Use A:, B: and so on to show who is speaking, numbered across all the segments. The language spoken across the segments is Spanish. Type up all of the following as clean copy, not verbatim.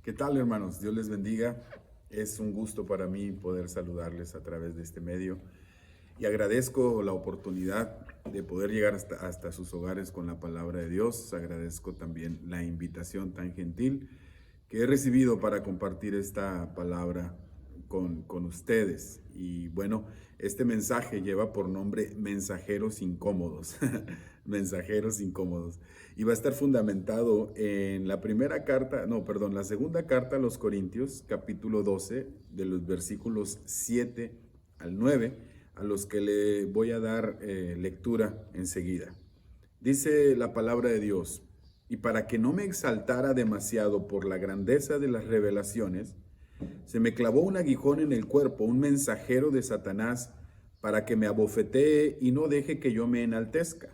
A: ¿Qué tal, hermanos? Dios les bendiga. Es un gusto para mí poder saludarles a través de este medio y agradezco la oportunidad de poder llegar hasta sus hogares con la palabra de Dios. Agradezco también la invitación tan gentil que he recibido para compartir esta palabra con ustedes. Y bueno, este mensaje lleva por nombre Mensajeros Incómodos. Mensajeros Incómodos. Y va a estar fundamentado en la la segunda carta a los Corintios, capítulo 12, de los versículos 7 al 9, a los que le voy a dar lectura enseguida. Dice la palabra de Dios: y para que no me exaltara demasiado por la grandeza de las revelaciones, se me clavó un aguijón en el cuerpo, un mensajero de Satanás, para que me abofetee y no deje que yo me enaltezca.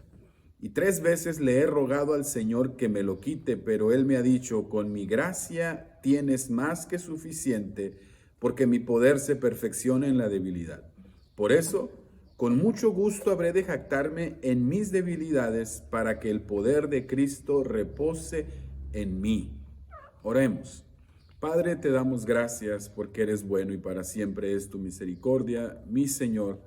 A: Y 3 veces le he rogado al Señor que me lo quite, pero Él me ha dicho: con mi gracia tienes más que suficiente, porque mi poder se perfecciona en la debilidad. Por eso, con mucho gusto habré de jactarme en mis debilidades, para que el poder de Cristo repose en mí. Oremos. Padre, te damos gracias porque eres bueno y para siempre es tu misericordia, mi Señor.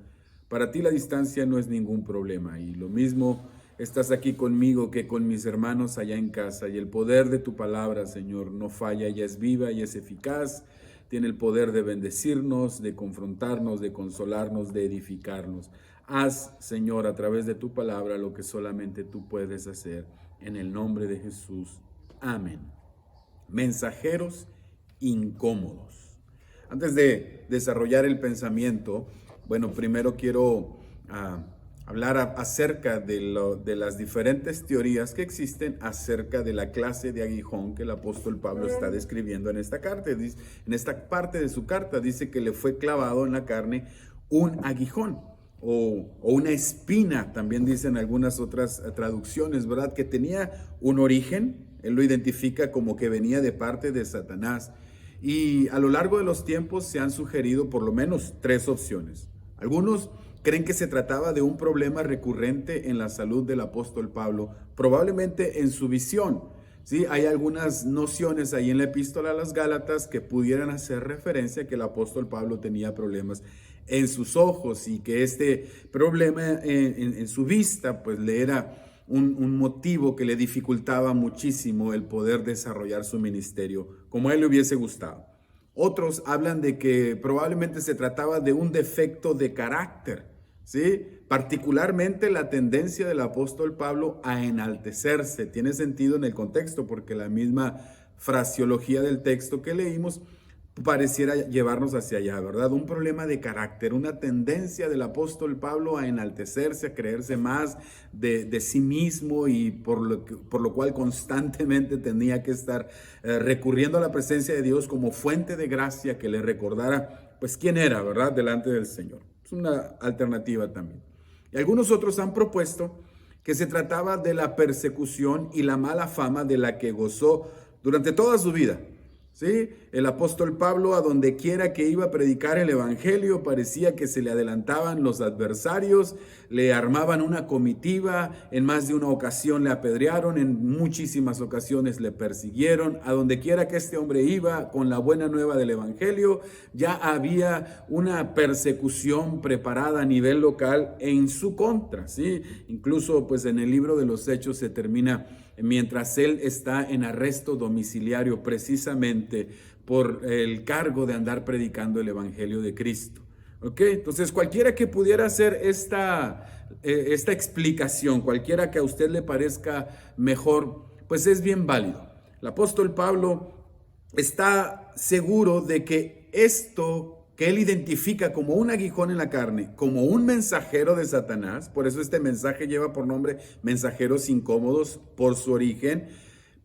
A: Para ti la distancia no es ningún problema, y lo mismo estás aquí conmigo que con mis hermanos allá en casa, y el poder de tu palabra, Señor, no falla, ella es viva y es eficaz. Tiene el poder de bendecirnos, de confrontarnos, de consolarnos, de edificarnos. Haz, Señor, a través de tu palabra lo que solamente tú puedes hacer. En el nombre de Jesús. Amén. Mensajeros incómodos. Antes de desarrollar el pensamiento, bueno, primero quiero hablar acerca de las diferentes teorías que existen acerca de la clase de aguijón que el apóstol Pablo está describiendo en esta carta. En esta parte de su carta dice que le fue clavado en la carne un aguijón o una espina, también dicen algunas otras traducciones, ¿verdad? Que tenía un origen. Él lo identifica como que venía de parte de Satanás. Y a lo largo de los tiempos se han sugerido por lo menos 3 opciones. Algunos creen que se trataba de un problema recurrente en la salud del apóstol Pablo, probablemente en su visión. Sí, hay algunas nociones ahí en la epístola a las Gálatas que pudieran hacer referencia a que el apóstol Pablo tenía problemas en sus ojos, y que este problema en su vista pues le era un motivo que le dificultaba muchísimo el poder desarrollar su ministerio como a él le hubiese gustado. Otros hablan de que probablemente se trataba de un defecto de carácter, ¿sí? Particularmente la tendencia del apóstol Pablo a enaltecerse. Tiene sentido en el contexto, porque la misma fraseología del texto que leímos pareciera llevarnos hacia allá, ¿verdad? Un problema de carácter, una tendencia del apóstol Pablo a enaltecerse, a creerse más de sí mismo, y por lo cual constantemente tenía que estar recurriendo a la presencia de Dios como fuente de gracia que le recordara pues quién era, ¿verdad? Delante del Señor. Es una alternativa también. Y algunos otros han propuesto que se trataba de la persecución y la mala fama de la que gozó durante toda su vida. ¿Sí? El apóstol Pablo, a donde quiera que iba a predicar el evangelio, parecía que se le adelantaban los adversarios, le armaban una comitiva, en más de una ocasión le apedrearon, en muchísimas ocasiones le persiguieron. A donde quiera que este hombre iba con la buena nueva del evangelio, ya había una persecución preparada a nivel local en su contra, ¿sí? Incluso pues en el libro de los Hechos se termina mientras él está en arresto domiciliario, precisamente por el cargo de andar predicando el evangelio de Cristo. ¿Ok? Entonces, cualquiera que pudiera hacer esta explicación, cualquiera que a usted le parezca mejor, pues es bien válido. El apóstol Pablo está seguro de que esto que él identifica como un aguijón en la carne, como un mensajero de Satanás, por eso este mensaje lleva por nombre Mensajeros Incómodos por su origen.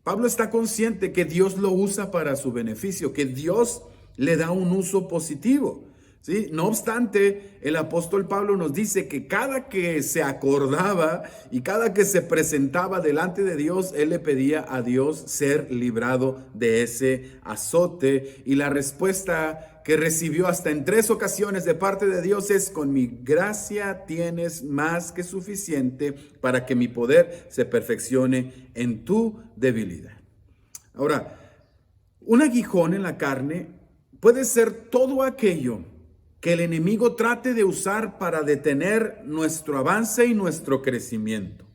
A: Pablo está consciente que Dios lo usa para su beneficio, que Dios le da un uso positivo, ¿sí? No obstante, el apóstol Pablo nos dice que cada que se acordaba y cada que se presentaba delante de Dios, él le pedía a Dios ser librado de ese azote, y la respuesta que recibió hasta en 3 ocasiones de parte de Dios es: con mi gracia tienes más que suficiente, para que mi poder se perfeccione en tu debilidad. Ahora, Un aguijón en la carne puede ser todo aquello que el enemigo trate de usar para detener nuestro avance y nuestro crecimiento.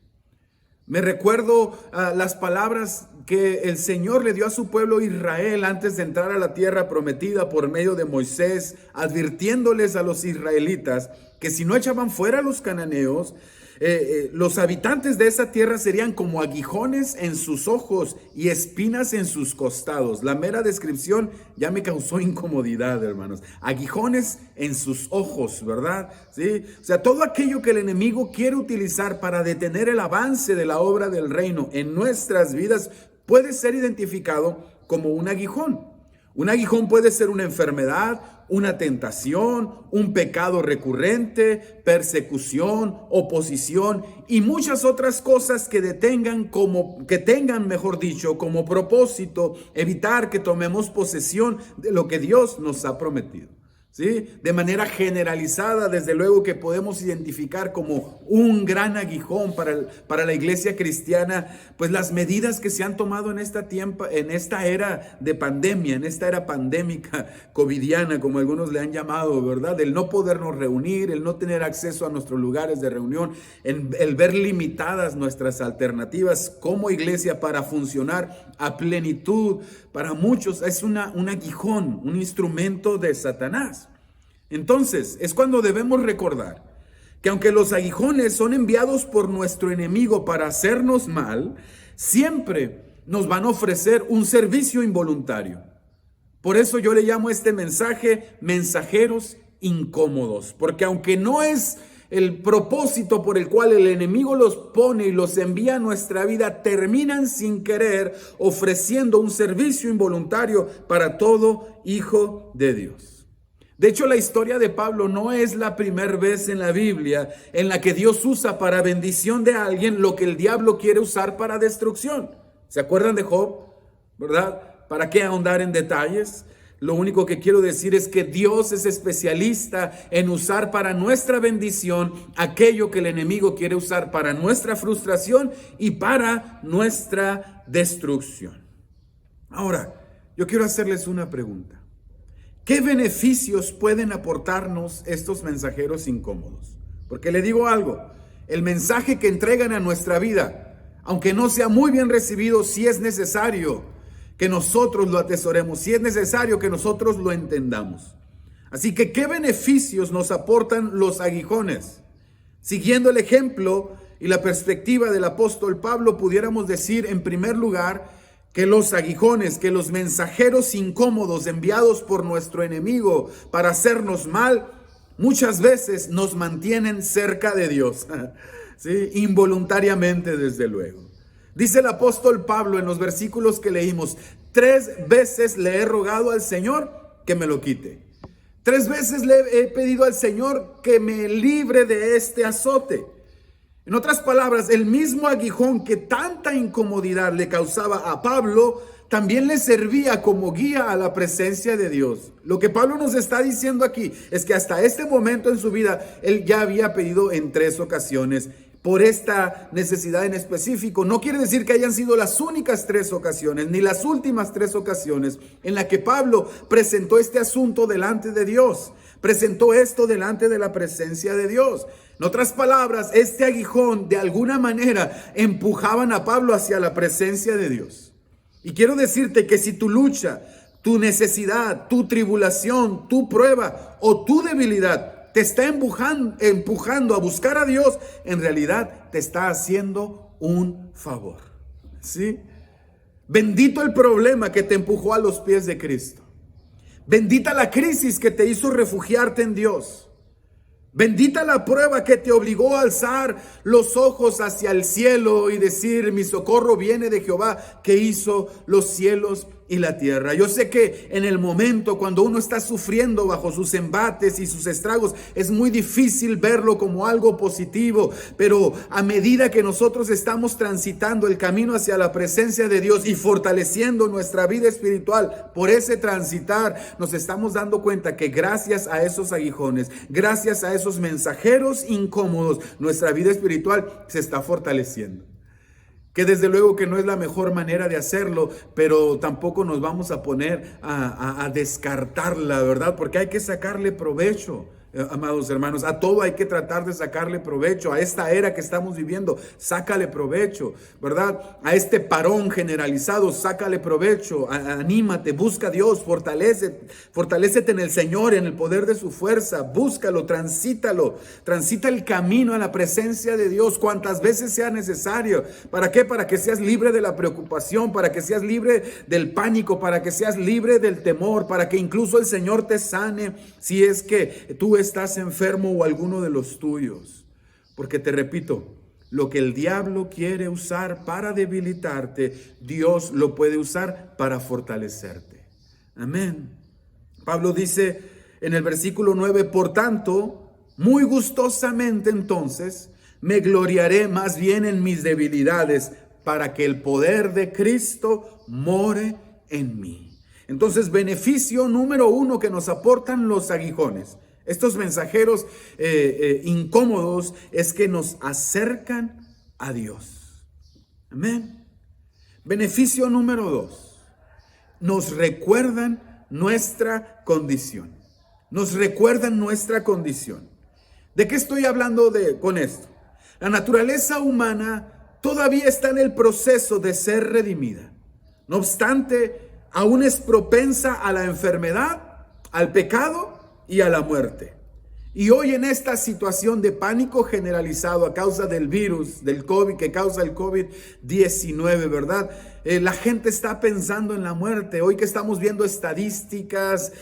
A: Me recuerdo las palabras que el Señor le dio a su pueblo Israel antes de entrar a la tierra prometida por medio de Moisés, advirtiéndoles a los israelitas que si no echaban fuera a los cananeos, los habitantes de esa tierra serían como aguijones en sus ojos y espinas en sus costados. La mera descripción ya me causó incomodidad, hermanos. Aguijones en sus ojos, ¿verdad? ¿Sí? O sea, todo aquello que el enemigo quiere utilizar para detener el avance de la obra del reino en nuestras vidas puede ser identificado como un aguijón. Un aguijón puede ser una enfermedad, una tentación, un pecado recurrente, persecución, oposición y muchas otras cosas que tengan, mejor dicho, como propósito evitar que tomemos posesión de lo que Dios nos ha prometido. ¿Sí? De manera generalizada, desde luego que podemos identificar como un gran aguijón para la iglesia cristiana, pues las medidas que se han tomado en esta era de pandemia, en esta era pandémica covidiana, como algunos le han llamado, ¿verdad? El no podernos reunir, el no tener acceso a nuestros lugares de reunión, el ver limitadas nuestras alternativas como iglesia para funcionar a plenitud. Para muchos es un aguijón, un instrumento de Satanás. Entonces, es cuando debemos recordar que aunque los aguijones son enviados por nuestro enemigo para hacernos mal, siempre nos van a ofrecer un servicio involuntario. Por eso yo le llamo a este mensaje mensajeros incómodos, porque aunque no es el propósito por el cual el enemigo los pone y los envía a nuestra vida, terminan sin querer ofreciendo un servicio involuntario para todo hijo de Dios. De hecho, la historia de Pablo no es la primera vez en la Biblia en la que Dios usa para bendición de alguien lo que el diablo quiere usar para destrucción. ¿Se acuerdan de Job? ¿Verdad? ¿Para qué ahondar en detalles? Lo único que quiero decir es que Dios es especialista en usar para nuestra bendición aquello que el enemigo quiere usar para nuestra frustración y para nuestra destrucción. Ahora, yo quiero hacerles una pregunta. ¿Qué beneficios pueden aportarnos estos mensajeros incómodos? Porque le digo algo, el mensaje que entregan a nuestra vida, aunque no sea muy bien recibido, sí es necesario que nosotros lo atesoremos, sí es necesario que nosotros lo entendamos. Así que, ¿qué beneficios nos aportan los aguijones? Siguiendo el ejemplo y la perspectiva del apóstol Pablo, pudiéramos decir en primer lugar que los aguijones, que los mensajeros incómodos enviados por nuestro enemigo para hacernos mal, muchas veces nos mantienen cerca de Dios, ¿sí? Involuntariamente, desde luego. Dice el apóstol Pablo en los versículos que leímos, 3 veces le he rogado al Señor que me lo quite. 3 veces le he pedido al Señor que me libre de este azote. En otras palabras, el mismo aguijón que tanta incomodidad le causaba a Pablo, también le servía como guía a la presencia de Dios. Lo que Pablo nos está diciendo aquí es que hasta este momento en su vida, él ya había pedido en 3 ocasiones por esta necesidad en específico. No quiere decir que hayan sido las únicas 3 ocasiones, ni las últimas 3 ocasiones en las que Pablo presentó este asunto delante de Dios. Presentó esto delante de la presencia de Dios. En otras palabras, este aguijón de alguna manera empujaban a Pablo hacia la presencia de Dios. Y quiero decirte que si tu lucha, tu necesidad, tu tribulación, tu prueba o tu debilidad te está empujando a buscar a Dios, en realidad te está haciendo un favor. ¿Sí? Bendito el problema que te empujó a los pies de Cristo. Bendita la crisis que te hizo refugiarte en Dios. Bendita la prueba que te obligó a alzar los ojos hacia el cielo y decir, mi socorro viene de Jehová, que hizo los cielos y la tierra. Yo sé que en el momento cuando uno está sufriendo bajo sus embates y sus estragos, es muy difícil verlo como algo positivo, pero a medida que nosotros estamos transitando el camino hacia la presencia de Dios y fortaleciendo nuestra vida espiritual por ese transitar, nos estamos dando cuenta que gracias a esos aguijones, gracias a esos mensajeros incómodos, nuestra vida espiritual se está fortaleciendo. que desde luego que no es la mejor manera de hacerlo, pero tampoco nos vamos a poner a descartarla, ¿verdad? Porque hay que sacarle provecho. Amados hermanos, a todo hay que tratar de sacarle provecho. A esta era que estamos viviendo, sácale provecho, ¿verdad? A este parón generalizado, sácale provecho. Anímate, busca a Dios, fortalécete en el Señor, en el poder de su fuerza. Búscalo, transita el camino a la presencia de Dios cuantas veces sea necesario. ¿Para qué? Para que seas libre de la preocupación, para que seas libre del pánico, para que seas libre del temor, para que incluso el Señor te sane si es que tú estás enfermo o alguno de los tuyos. Porque te repito, lo que el diablo quiere usar para debilitarte, Dios lo puede usar para fortalecerte. Amén. Pablo dice en el versículo 9, por tanto, muy gustosamente entonces, me gloriaré más bien en mis debilidades, para que el poder de Cristo more en mí. Entonces, beneficio número 1 que nos aportan los aguijones, estos mensajeros incómodos, es que nos acercan a Dios. Amén. Beneficio número 2, nos recuerdan nuestra condición. Nos recuerdan nuestra condición. ¿De qué estoy hablando con esto? La naturaleza humana todavía está en el proceso de ser redimida. No obstante, aún es propensa a la enfermedad, al pecado y a la muerte. Y hoy en esta situación de pánico generalizado a causa del virus, del COVID, que causa el COVID-19, ¿verdad? La gente está pensando en la muerte. Hoy que estamos viendo estadísticas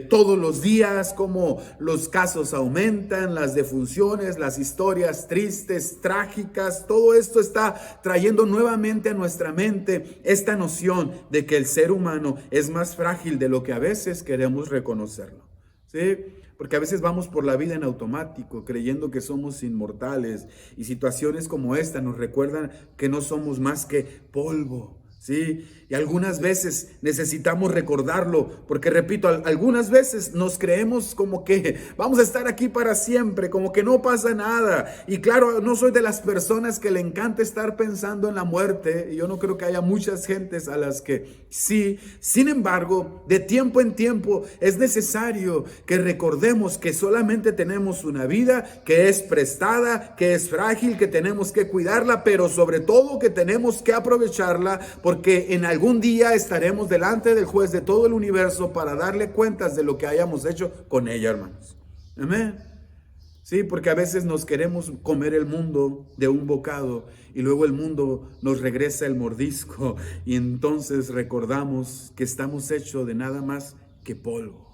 A: todos los días, como los casos aumentan, las defunciones, las historias tristes, trágicas, todo esto está trayendo nuevamente a nuestra mente esta noción de que el ser humano es más frágil de lo que a veces queremos reconocerlo. ¿Sí? Porque a veces vamos por la vida en automático, creyendo que somos inmortales, y situaciones como esta nos recuerdan que no somos más que polvo, ¿sí? Y algunas veces necesitamos recordarlo, porque repito, algunas veces nos creemos como que vamos a estar aquí para siempre, como que no pasa nada. Y claro, no soy de las personas que le encanta estar pensando en la muerte, y yo no creo que haya muchas gentes a las que sí. Sin embargo, de tiempo en tiempo es necesario que recordemos que solamente tenemos una vida, que es prestada, que es frágil, que tenemos que cuidarla, pero sobre todo que tenemos que aprovecharla, porque en algún día estaremos delante del juez de todo el universo para darle cuentas de lo que hayamos hecho con ella, hermanos. Amén. Sí, porque a veces nos queremos comer el mundo de un bocado y luego el mundo nos regresa el mordisco y entonces recordamos que estamos hechos de nada más que polvo.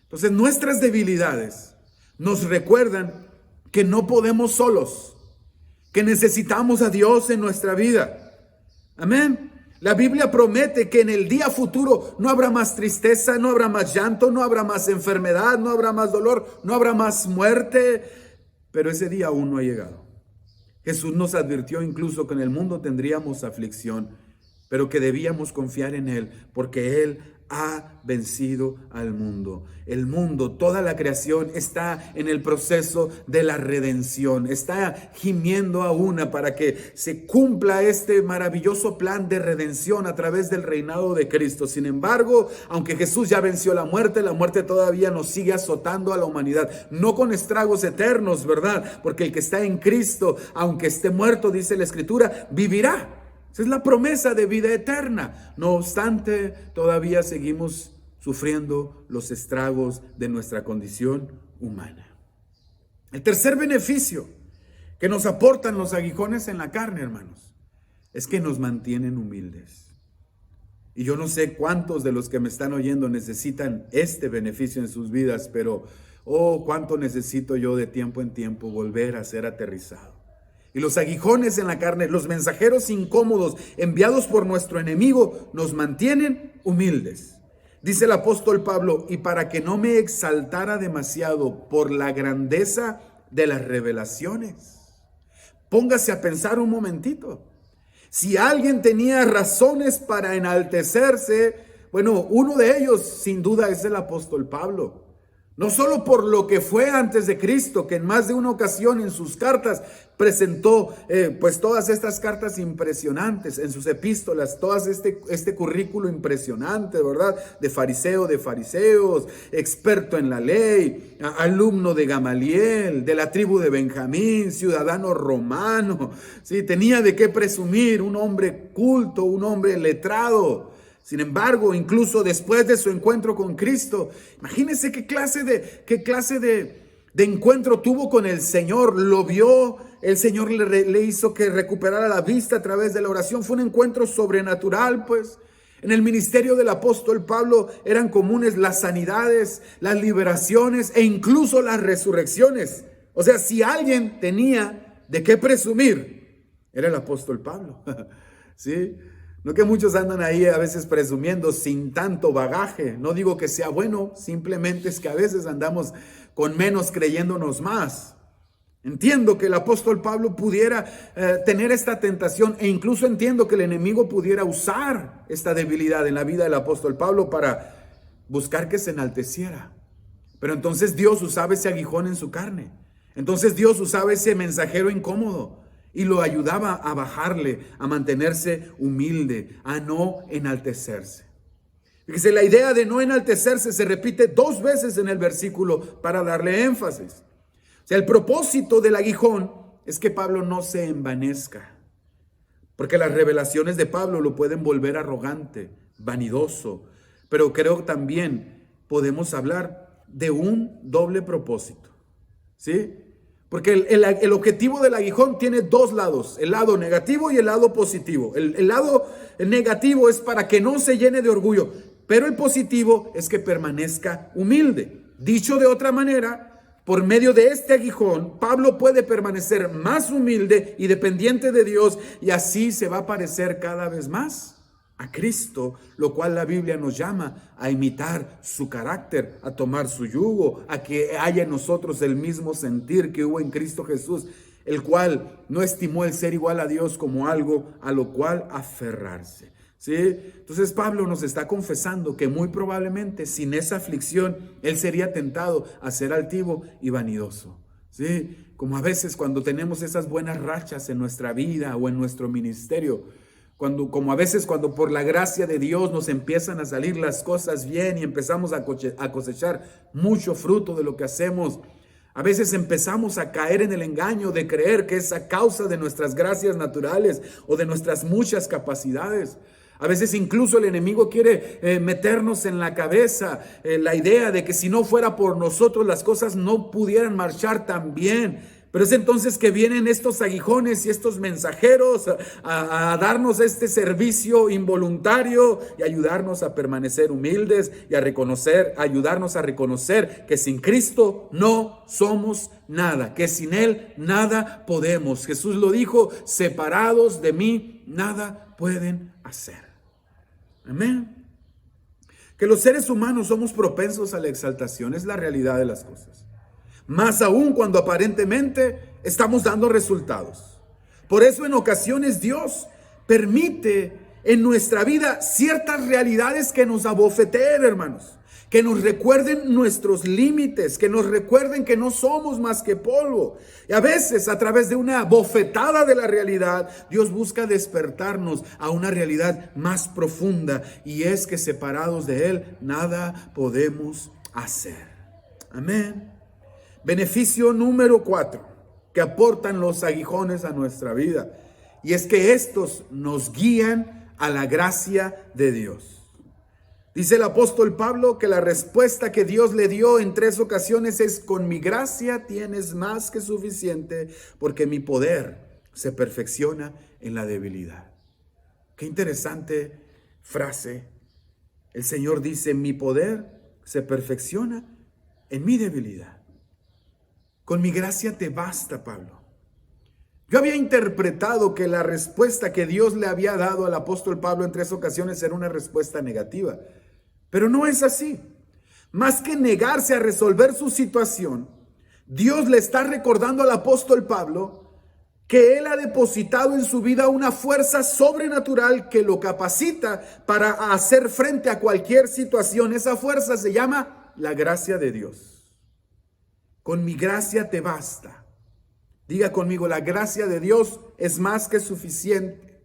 A: Entonces nuestras debilidades nos recuerdan que no podemos solos, que necesitamos a Dios en nuestra vida. Amén. La Biblia promete que en el día futuro no habrá más tristeza, no habrá más llanto, no habrá más enfermedad, no habrá más dolor, no habrá más muerte. Pero ese día aún no ha llegado. Jesús nos advirtió incluso que en el mundo tendríamos aflicción, pero que debíamos confiar en Él, porque Él ha vencido al mundo. El mundo, toda la creación está en el proceso de la redención. Está gimiendo aún para que se cumpla este maravilloso plan de redención a través del reinado de Cristo. Sin embargo, aunque Jesús ya venció la muerte todavía nos sigue azotando a la humanidad. No con estragos eternos, ¿verdad? Porque el que está en Cristo, aunque esté muerto, dice la Escritura, vivirá. Esa es la promesa de vida eterna. No obstante, todavía seguimos sufriendo los estragos de nuestra condición humana. El tercer beneficio que nos aportan los aguijones en la carne, hermanos, es que nos mantienen humildes. Y yo no sé cuántos de los que me están oyendo necesitan este beneficio en sus vidas, pero cuánto necesito yo de tiempo en tiempo volver a ser aterrizado. Y los aguijones en la carne, los mensajeros incómodos enviados por nuestro enemigo, nos mantienen humildes. Dice el apóstol Pablo, y para que no me exaltara demasiado por la grandeza de las revelaciones. Póngase a pensar un momentito. Si alguien tenía razones para enaltecerse, bueno, uno de ellos sin duda es el apóstol Pablo. No solo por lo que fue antes de Cristo, que en más de una ocasión en sus cartas presentó pues todas estas cartas impresionantes, en sus epístolas, todas este currículo impresionante, ¿verdad? De fariseos, experto en la ley, alumno de Gamaliel, de la tribu de Benjamín, ciudadano romano, ¿sí? Tenía de qué presumir, un hombre culto, un hombre letrado. Sin embargo, incluso después de su encuentro con Cristo, imagínense qué clase de encuentro tuvo con el Señor. Lo vio, el Señor le hizo que recuperara la vista a través de la oración. Fue un encuentro sobrenatural, pues. En el ministerio del apóstol Pablo eran comunes las sanidades, las liberaciones e incluso las resurrecciones. O sea, si alguien tenía de qué presumir, era el apóstol Pablo. ¿Sí? No que muchos andan ahí a veces presumiendo sin tanto bagaje. No digo que sea bueno, simplemente es que a veces andamos con menos creyéndonos más. Entiendo que el apóstol Pablo pudiera tener esta tentación e incluso entiendo que el enemigo pudiera usar esta debilidad en la vida del apóstol Pablo para buscar que se enalteciera. Pero entonces Dios usaba ese aguijón en su carne. Entonces Dios usaba ese mensajero incómodo y lo ayudaba a bajarle, a mantenerse humilde, a no enaltecerse. Fíjese, la idea de no enaltecerse se repite 2 veces en el versículo para darle énfasis. O sea, el propósito del aguijón es que Pablo no se envanezca, porque las revelaciones de Pablo lo pueden volver arrogante, vanidoso, pero creo también podemos hablar de un doble propósito, ¿sí? Porque el objetivo del aguijón tiene 2 lados, el lado negativo y el lado positivo. El lado negativo es para que no se llene de orgullo, pero el positivo es que permanezca humilde. Dicho de otra manera, por medio de este aguijón, Pablo puede permanecer más humilde y dependiente de Dios y así se va a parecer cada vez más a Cristo, lo cual la Biblia nos llama a imitar su carácter, a tomar su yugo, a que haya en nosotros el mismo sentir que hubo en Cristo Jesús, el cual no estimó el ser igual a Dios como algo a lo cual aferrarse. ¿Sí? Entonces Pablo nos está confesando que muy probablemente sin esa aflicción él sería tentado a ser altivo y vanidoso. ¿Sí? Como a veces cuando tenemos esas buenas rachas en nuestra vida o en nuestro ministerio, como a veces cuando por la gracia de Dios nos empiezan a salir las cosas bien y empezamos a cosechar mucho fruto de lo que hacemos, a veces empezamos a caer en el engaño de creer que es a causa de nuestras gracias naturales o de nuestras muchas capacidades. A veces incluso el enemigo quiere meternos en la cabeza la idea de que si no fuera por nosotros las cosas no pudieran marchar tan bien. Pero es entonces que vienen estos aguijones y estos mensajeros a darnos este servicio involuntario y ayudarnos a permanecer humildes y ayudarnos a reconocer que sin Cristo no somos nada, que sin Él nada podemos. Jesús lo dijo, separados de mí nada pueden hacer. Amén. Que los seres humanos somos propensos a la exaltación, es la realidad de las cosas. Más aún cuando aparentemente estamos dando resultados. Por eso en ocasiones Dios permite en nuestra vida ciertas realidades que nos abofeteen, hermanos. Que nos recuerden nuestros límites, que nos recuerden que no somos más que polvo. Y a veces a través de una bofetada de la realidad, Dios busca despertarnos a una realidad más profunda. Y es que separados de Él, nada podemos hacer. Amén. Beneficio número 4 que aportan los aguijones a nuestra vida. Y es que estos nos guían a la gracia de Dios. Dice el apóstol Pablo que la respuesta que Dios le dio en 3 ocasiones es: con mi gracia tienes más que suficiente, porque mi poder se perfecciona en la debilidad. Qué interesante frase. El Señor dice: mi poder se perfecciona en mi debilidad. Con mi gracia te basta, Pablo. Yo había interpretado que la respuesta que Dios le había dado al apóstol Pablo en 3 ocasiones era una respuesta negativa. Pero no es así. Más que negarse a resolver su situación, Dios le está recordando al apóstol Pablo que Él ha depositado en su vida una fuerza sobrenatural que lo capacita para hacer frente a cualquier situación. Esa fuerza se llama la gracia de Dios. Con mi gracia te basta. Diga conmigo, la gracia de Dios es más que suficiente.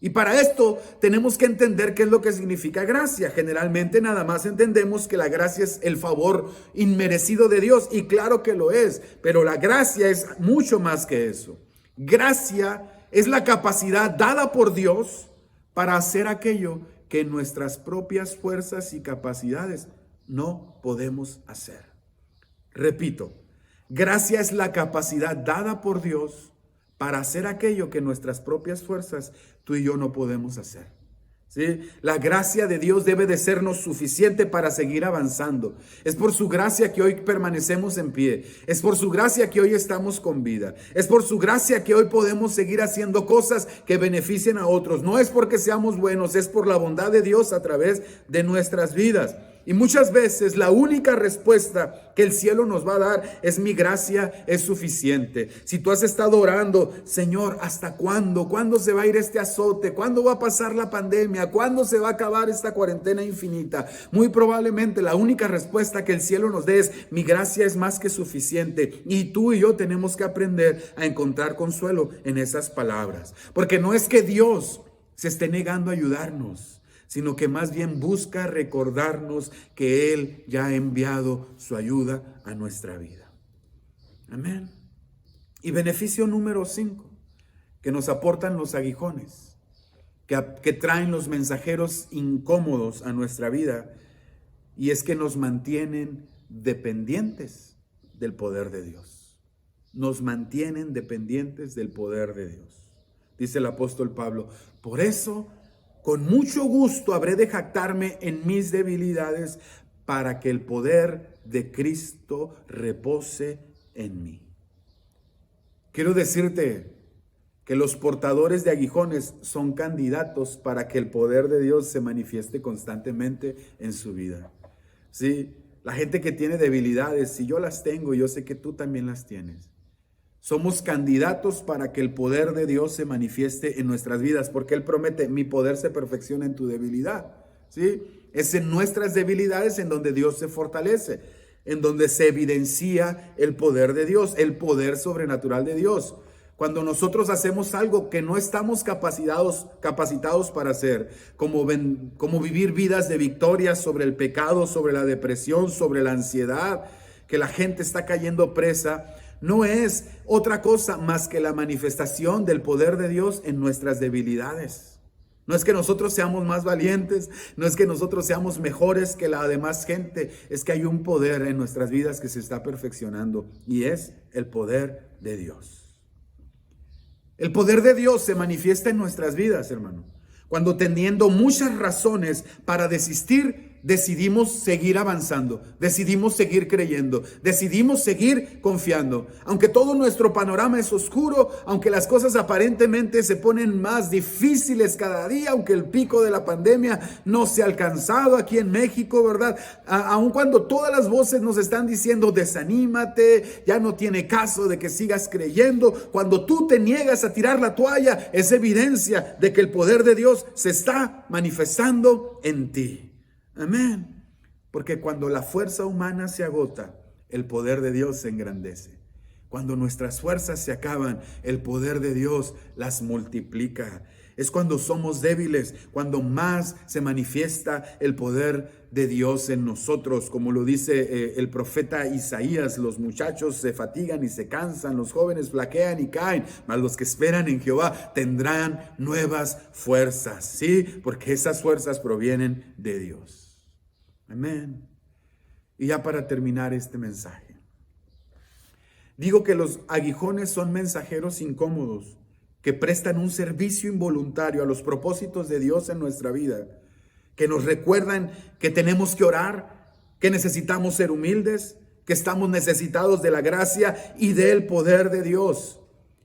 A: Y para esto tenemos que entender qué es lo que significa gracia. Generalmente nada más entendemos que la gracia es el favor inmerecido de Dios, y claro que lo es, pero la gracia es mucho más que eso. Gracia es la capacidad dada por Dios para hacer aquello que en nuestras propias fuerzas y capacidades no podemos hacer. Repito, gracia es la capacidad dada por Dios para hacer aquello que nuestras propias fuerzas tú y yo no podemos hacer. ¿Sí? La gracia de Dios debe de sernos suficiente para seguir avanzando. Es por su gracia que hoy permanecemos en pie. Es por su gracia que hoy estamos con vida. Es por su gracia que hoy podemos seguir haciendo cosas que beneficien a otros. No es porque seamos buenos, es por la bondad de Dios a través de nuestras vidas. Y muchas veces la única respuesta que el cielo nos va a dar es: mi gracia es suficiente. Si tú has estado orando, Señor, ¿hasta cuándo? ¿Cuándo se va a ir este azote? ¿Cuándo va a pasar la pandemia? ¿Cuándo se va a acabar esta cuarentena infinita? Muy probablemente la única respuesta que el cielo nos dé es: mi gracia es más que suficiente. Y tú y yo tenemos que aprender a encontrar consuelo en esas palabras. Porque no es que Dios se esté negando a ayudarnos, sino que más bien busca recordarnos que Él ya ha enviado su ayuda a nuestra vida. Amén. Y beneficio número 5, que nos aportan los aguijones, que traen los mensajeros incómodos a nuestra vida, y es que nos mantienen dependientes del poder de Dios. Nos mantienen dependientes del poder de Dios. Dice el apóstol Pablo: por eso, con mucho gusto habré de jactarme en mis debilidades, para que el poder de Cristo repose en mí. Quiero decirte que los portadores de aguijones son candidatos para que el poder de Dios se manifieste constantemente en su vida. Sí, la gente que tiene debilidades, si yo las tengo, yo sé que tú también las tienes. Somos candidatos para que el poder de Dios se manifieste en nuestras vidas, porque Él promete: mi poder se perfecciona en tu debilidad. ¿Sí? Es en nuestras debilidades en donde Dios se fortalece, en donde se evidencia el poder de Dios, el poder sobrenatural de Dios. Cuando nosotros hacemos algo que no estamos capacitados para hacer, como vivir vidas de victoria sobre el pecado, sobre la depresión, sobre la ansiedad, que la gente está cayendo presa, no es otra cosa más que la manifestación del poder de Dios en nuestras debilidades. No es que nosotros seamos más valientes, no es que nosotros seamos mejores que la demás gente, es que hay un poder en nuestras vidas que se está perfeccionando, y es el poder de Dios. El poder de Dios se manifiesta en nuestras vidas, hermano, cuando teniendo muchas razones para desistir, decidimos seguir avanzando, decidimos seguir creyendo, decidimos seguir confiando. Aunque todo nuestro panorama es oscuro, aunque las cosas aparentemente se ponen más difíciles cada día, aunque el pico de la pandemia no se ha alcanzado aquí en México, ¿verdad? Aun cuando todas las voces nos están diciendo: desanímate, ya no tiene caso de que sigas creyendo. Cuando tú te niegas a tirar la toalla, es evidencia de que el poder de Dios se está manifestando en ti. Amén. Porque cuando la fuerza humana se agota, el poder de Dios se engrandece. Cuando nuestras fuerzas se acaban, el poder de Dios las multiplica. Es cuando somos débiles, cuando más se manifiesta el poder de Dios en nosotros. Como lo dice el profeta Isaías: los muchachos se fatigan y se cansan, los jóvenes flaquean y caen, mas los que esperan en Jehová tendrán nuevas fuerzas. Sí, porque esas fuerzas provienen de Dios. Amén. Y ya para terminar este mensaje, digo que los aguijones son mensajeros incómodos que prestan un servicio involuntario a los propósitos de Dios en nuestra vida, que nos recuerdan que tenemos que orar, que necesitamos ser humildes, que estamos necesitados de la gracia y del poder de Dios.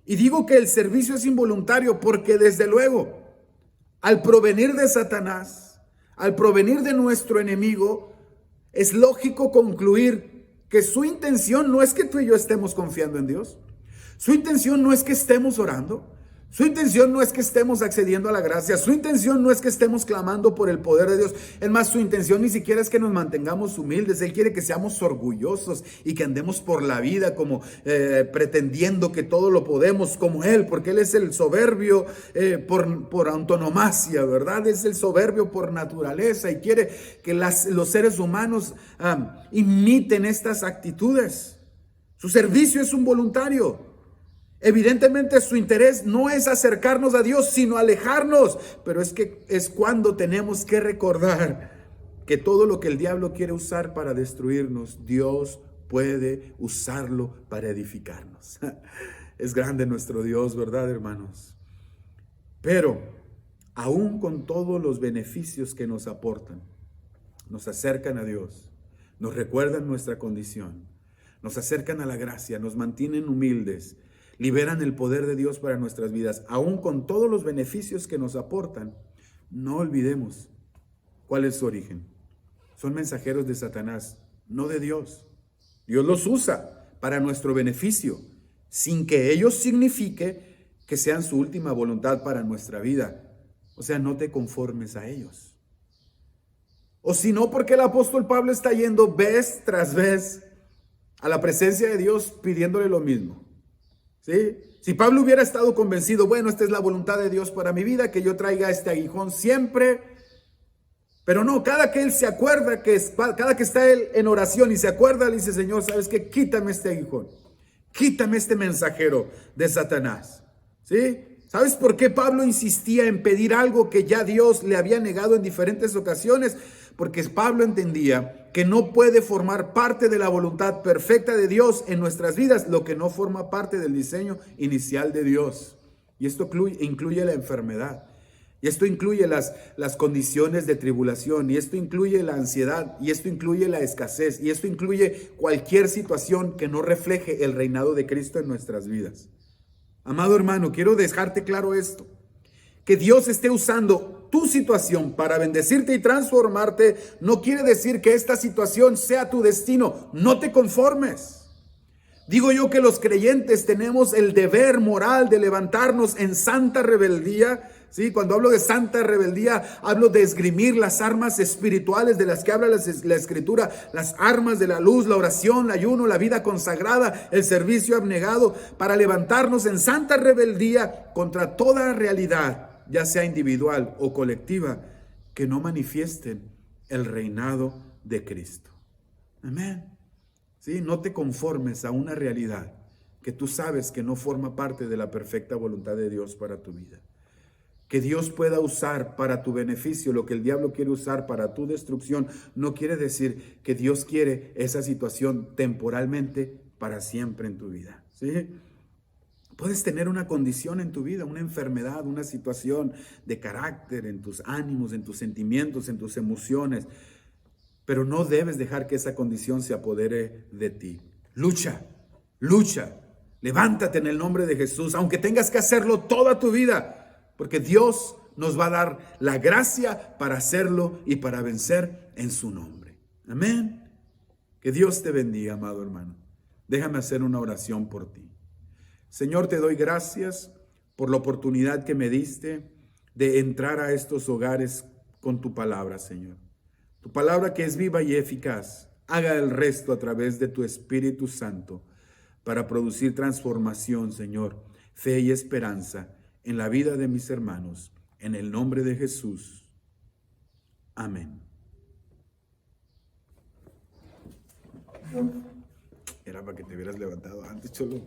A: Y digo que el servicio es involuntario porque, desde luego, al provenir de Satanás, al provenir de nuestro enemigo, es lógico concluir que su intención no es que tú y yo estemos confiando en Dios. Su intención no es que estemos orando. Su intención no es que estemos accediendo a la gracia, su intención no es que estemos clamando por el poder de Dios. Es más, su intención ni siquiera es que nos mantengamos humildes. Él quiere que seamos orgullosos y que andemos por la vida como pretendiendo que todo lo podemos como Él, porque Él es el soberbio por antonomasia, ¿verdad? Es el soberbio por naturaleza y quiere que los seres humanos imiten estas actitudes. Su servicio es un voluntario. Evidentemente su interés no es acercarnos a Dios, sino alejarnos. Pero es cuando tenemos que recordar que todo lo que el diablo quiere usar para destruirnos, Dios puede usarlo para edificarnos. Es grande nuestro Dios, ¿verdad, hermanos? Pero aún con todos los beneficios que nos aportan, nos acercan a Dios, nos recuerdan nuestra condición, nos acercan a la gracia, nos mantienen humildes, liberan el poder de Dios para nuestras vidas. Aún con todos los beneficios que nos aportan, no olvidemos cuál es su origen. Son mensajeros de Satanás, no de Dios. Dios los usa para nuestro beneficio, sin que ello signifique que sean su última voluntad para nuestra vida. O sea, no te conformes a ellos. O si no, porque el apóstol Pablo está yendo vez tras vez a la presencia de Dios pidiéndole lo mismo. ¿Sí? Si Pablo hubiera estado convencido, bueno, esta es la voluntad de Dios para mi vida, que yo traiga este aguijón siempre, pero no, cada que él se acuerda, cada que está él en oración y se acuerda, le dice, Señor, ¿sabes qué? Quítame este aguijón, quítame este mensajero de Satanás, ¿sí? ¿Sabes por qué Pablo insistía en pedir algo que ya Dios le había negado en diferentes ocasiones? Porque Pablo entendía que no puede formar parte de la voluntad perfecta de Dios en nuestras vidas lo que no forma parte del diseño inicial de Dios. Y esto incluye la enfermedad. Y esto incluye las condiciones de tribulación. Y esto incluye la ansiedad. Y esto incluye la escasez. Y esto incluye cualquier situación que no refleje el reinado de Cristo en nuestras vidas. Amado hermano, quiero dejarte claro esto. Que Dios esté usando tu situación para bendecirte y transformarte no quiere decir que esta situación sea tu destino. No te conformes. Digo yo que los creyentes tenemos el deber moral de levantarnos en santa rebeldía. ¿Sí? Cuando hablo de santa rebeldía, hablo de esgrimir las armas espirituales de las que habla la Escritura, las armas de la luz, la oración, el ayuno, la vida consagrada, el servicio abnegado, para levantarnos en santa rebeldía contra toda realidad, ya sea individual o colectiva, que no manifiesten el reinado de Cristo. Amén. ¿Sí? No te conformes a una realidad que tú sabes que no forma parte de la perfecta voluntad de Dios para tu vida. Que Dios pueda usar para tu beneficio lo que el diablo quiere usar para tu destrucción, no quiere decir que Dios quiere esa situación temporalmente para siempre en tu vida. ¿Sí? Puedes tener una condición en tu vida, una enfermedad, una situación de carácter, en tus ánimos, en tus sentimientos, en tus emociones, pero no debes dejar que esa condición se apodere de ti. Lucha, levántate en el nombre de Jesús, aunque tengas que hacerlo toda tu vida. Porque Dios nos va a dar la gracia para hacerlo y para vencer en su nombre. Amén. Que Dios te bendiga, amado hermano. Déjame hacer una oración por ti. Señor, te doy gracias por la oportunidad que me diste de entrar a estos hogares con tu palabra, Señor. Tu palabra que es viva y eficaz, haga el resto a través de tu Espíritu Santo para producir transformación, Señor, fe y esperanza en la vida de mis hermanos, en el nombre de Jesús. Amén. Era para que te hubieras levantado antes, cholo.